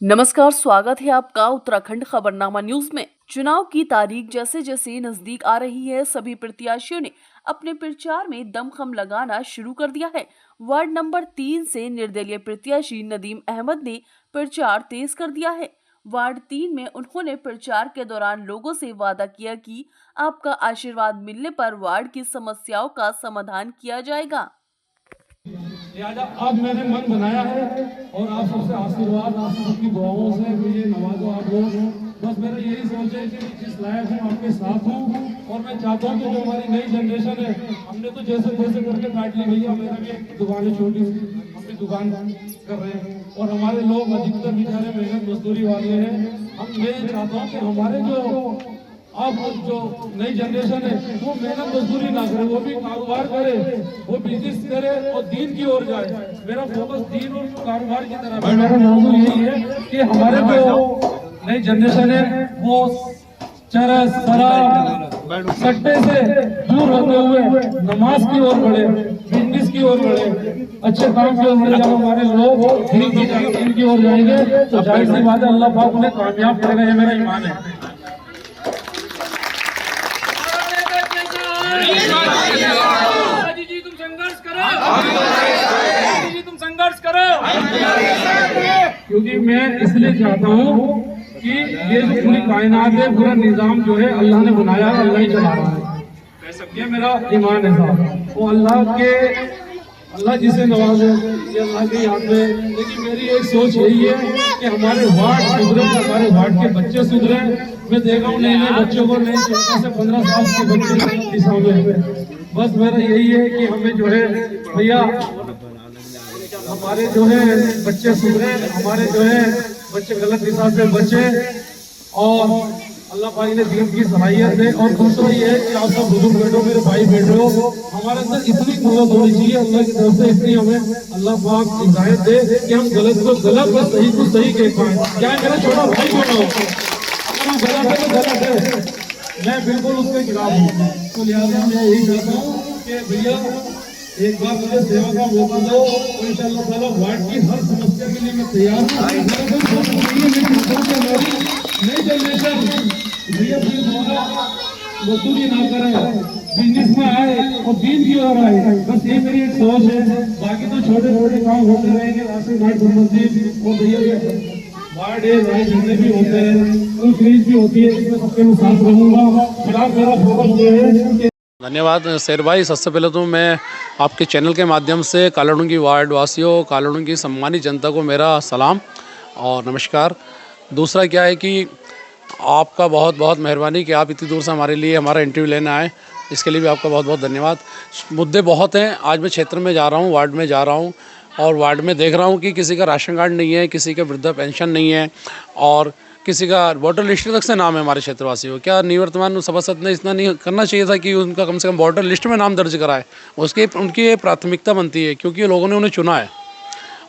नमस्कार, स्वागत है आपका उत्तराखंड खबरनामा न्यूज में। चुनाव की तारीख जैसे जैसे नजदीक आ रही है, सभी प्रत्याशियों ने अपने प्रचार में दमखम लगाना शुरू कर दिया है। वार्ड नंबर 3 से निर्दलीय प्रत्याशी नदीम अहमद ने प्रचार तेज कर दिया है। वार्ड 3 में उन्होंने प्रचार के दौरान लोगों से वादा किया कि आपका आशीर्वाद मिलने पर वार्ड की समस्याओं का समाधान किया जाएगा। लिहाजा अब मैंने मन बनाया है और आप सबसे आशीर्वाद, आप सबकी दुआओं से मुझे नवाजो आप लोग। बस मेरा यही सोच है कि जिस लायक हूँ आपके साथ हूँ और मैं चाहता हूँ कि जो हमारी नई जनरेशन है, हमने तो जैसे तैसे करके काट ली भैया। मेरा भी एक दुकान है छोटी सी, हम भी दुकान कर रहे हैं और हमारे लोग अधिकतर बेचारे मेहनत मजदूरी वाले हैं। मैं चाहता हूँ कि हमारे जो अब जो नई जनरेशन है वो मेहनत मजदूरी ना करे, वो भी कारोबार करे, वो बिजनेस करे और दीन की ओर जाए। मेरा फोकस दीन और कारोबार की तरफ है। मेरा मौजूद यही है कि हमारे जो नई जनरेशन है वो चरस, शराब, सट्टे से दूर होते हुए नमाज की ओर बढ़े, बिजनेस की ओर बढ़े, अच्छे काम की ओर बढ़े। जब हमारे लोग दीन की ओर जाएंगे तो जाहिर सी बात है अल्लाह पाक उन्हें कामयाब करेगा, ये मेरा ईमान है। जी तुम संघर्ष करो, जी तुम संघर्ष करो। क्योंकि मैं इसलिए चाहता हूँ कि ये जो पूरी कायनात है, पूरा निजाम जो है अल्लाह ने बनाया है, अल्लाह ही चला रहा है। ये मेरा ईमान है साहब। वो अल्लाह जिसे नवाजे ये अल्लाह की याद में। लेकिन मेरी एक सोच यही है कि हमारे वार्ड सुधरे, हमारे वार्ड के बच्चे सुधरे। मैं देखा हूँ नए नए बच्चों को, नए 14 से 15 साल के बच्चे दिशा में। बस मेरा यही है कि हमें जो है भैया हमारे जो है बच्चे सुधरे, हमारे जो है बच्चे गलत दिशा से बचे और अल्लाह भाई ने दीन की सलाहियत दे। और दूसरा ये है कि आप सब बुजुर्ग बैठो, मेरे भाई बैठो, हमारे अंदर इतनी कुव्वत होनी चाहिए अल्लाह की तरफ से, इतनी हमें अल्लाह पाक हिदायत दे कि हम गलत को गलत और सही को सही कह पाए। क्या मेरा छोटा भाई क्यों ना हो, अगर गलत है तो गलत है, मैं बिल्कुल उसके खिलाफ हूँ। तो लिहाजा मैं यही चाहता हूँ कि भैया एक बार मुझे सेवा का मौका दो तो इंशाअल्लाह ताला वार्ड की हर समस्या के लिए मैं तैयार हूँ। नई जनरेशन भैया मजदूरी ना करे, बिजनेस में आए और दीन की ओर आए। बस ये मेरी एक सोच है। बाकी तो छोटे छोटे काम होते रहेंगे, राशन कार्ड संबंधित और भैया वार्ड है, राय झंडे भी होते हैं, कोई फ्रीज भी होती है, इसमें सबके साथ रहूंगा। फिलहाल मेरा फोकस ये है। धन्यवाद शेर भाई। सबसे पहले तो मैं आपके चैनल के माध्यम से कालाडूंगी वार्ड वासियों, कालाडूंगी सम्मानित जनता को मेरा सलाम और नमस्कार। दूसरा क्या है कि आपका बहुत बहुत मेहरबानी कि आप इतनी दूर से हमारे लिए हमारा इंटरव्यू लेने आए, इसके लिए भी आपका बहुत बहुत धन्यवाद। मुद्दे बहुत हैं। आज मैं क्षेत्र में जा रहा हूँ, वार्ड में जा रहा हूँ और वार्ड में देख रहा हूँ कि किसी का राशन कार्ड नहीं है, किसी का वृद्धा पेंशन नहीं है और किसी का वोटर लिस्ट तक से नाम है हमारे क्षेत्रवासियों। क्या निवर्तमान सभासद ने इतना नहीं करना चाहिए था कि उनका कम से कम वोटर लिस्ट में नाम दर्ज कराए? उसकी उनकी प्राथमिकता बनती है क्योंकि लोगों ने उन्हें चुना है।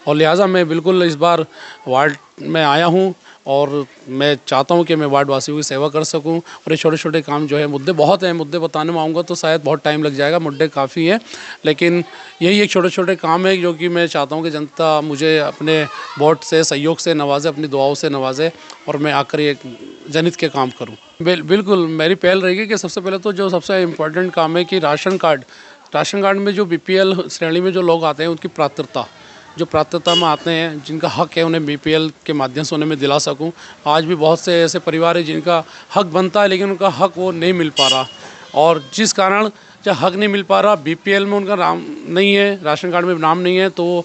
और लिहाजा मैं बिल्कुल इस बार वार्ड में आया हूँ और मैं चाहता हूँ कि मैं वार्ड वासियों की सेवा कर सकूँ। और ये छोटे छोटे काम जो है, मुद्दे बहुत हैं, मुद्दे बताने में आऊँगा तो शायद बहुत टाइम लग जाएगा, मुद्दे काफ़ी हैं, लेकिन यही एक छोटे छोटे काम है जो कि मैं चाहता हूँ कि जनता मुझे अपने वोट से, सहयोग से नवाजे, अपनी दुआओं से नवाजे और मैं आकर ये जनहित के काम करूँ। बिल्कुल मेरी पहल रहेगी कि सबसे पहले तो जो सबसे इम्पोर्टेंट काम है कि राशन कार्ड में जो BPL श्रेणी में जो लोग आते हैं उनकी प्राथमिकता में आते हैं, जिनका हक है, उन्हें BPL के माध्यम से उन्हें मैं दिला सकूं। आज भी बहुत से ऐसे परिवार हैं जिनका हक बनता है लेकिन उनका हक वो नहीं मिल पा रहा और जिस कारण जब हक नहीं मिल पा रहा, BPL में उनका नाम नहीं है, राशन कार्ड में नाम नहीं है, तो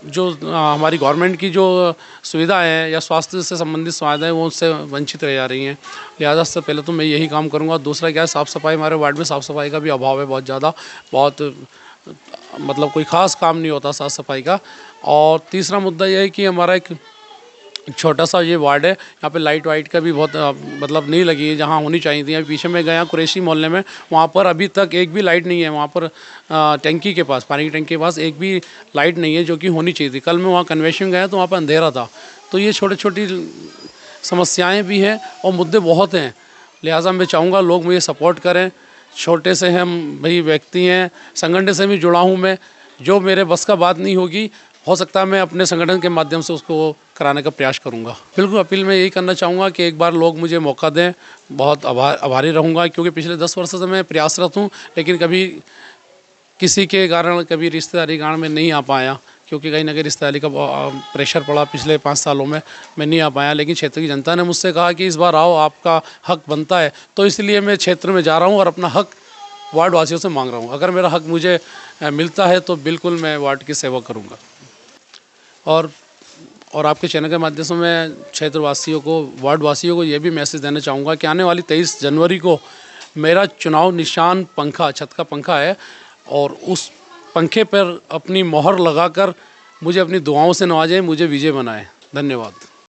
जो हमारी गवर्नमेंट की जो सुविधाएं हैं या स्वास्थ्य से संबंधित सुविधाएं वो उससे वंचित रह जा रही हैं। लिहाजा से पहले तो मैं यही काम करूँगा। दूसरा क्या है, साफ़ सफाई, हमारे वार्ड में साफ़ सफाई का भी अभाव है बहुत ज़्यादा, बहुत मतलब कोई ख़ास काम नहीं होता साफ़ सफाई का। और तीसरा मुद्दा यह है कि हमारा एक छोटा सा ये वार्ड है, यहाँ पे लाइट वाइट का भी बहुत मतलब नहीं लगी है जहाँ होनी चाहिए थी। पीछे मैं गया कुरैशी मोहल्ले में, वहाँ पर अभी तक एक भी लाइट नहीं है। वहाँ पर टंकी के पास, पानी की टंकी के पास एक भी लाइट नहीं है जो कि होनी चाहिए थी। कल मैं वहाँ कन्वेंशन गया तो वहाँ पर अंधेरा था। तो ये छोटी छोटी समस्याएँ भी हैं और मुद्दे बहुत हैं। लिहाजा मैं चाहूँगा लोग मुझे सपोर्ट करें। छोटे से हम भाई व्यक्ति हैं, संगठन से भी जुड़ा हूँ मैं, जो मेरे बस का बात नहीं होगी हो सकता है मैं अपने संगठन के माध्यम से उसको कराने का प्रयास करूंगा। बिल्कुल अपील मैं यही करना चाहूँगा कि एक बार लोग मुझे मौका दें, बहुत आभारी रहूँगा, क्योंकि पिछले 10 वर्षों से मैं प्रयासरत हूँ, लेकिन कभी किसी के कारण कभी रिश्तेदारी गाँव में नहीं आ पाया, क्योंकि कहीं ना कहीं रिश्तेदारी का प्रेशर पड़ा पिछले 5 सालों में, मैं नहीं आ पाया। लेकिन क्षेत्र की जनता ने मुझसे कहा कि इस बार आओ, आपका हक बनता है, तो इसलिए मैं क्षेत्र में जा रहा हूँ और अपना हक वार्ड वासियों से मांग रहा हूँ। अगर मेरा हक मुझे मिलता है तो बिल्कुल मैं वार्ड की सेवा करूँगा। और आपके चैनल के माध्यम से मैं क्षेत्रवासियों को, वार्ड वासियों को ये भी मैसेज देना चाहूँगा कि आने वाली 23 जनवरी को मेरा चुनाव निशान पंखा, छत का पंखा है, और उस पंखे पर अपनी मोहर लगाकर मुझे अपनी दुआओं से नवाजें, मुझे विजय बनाएं। धन्यवाद।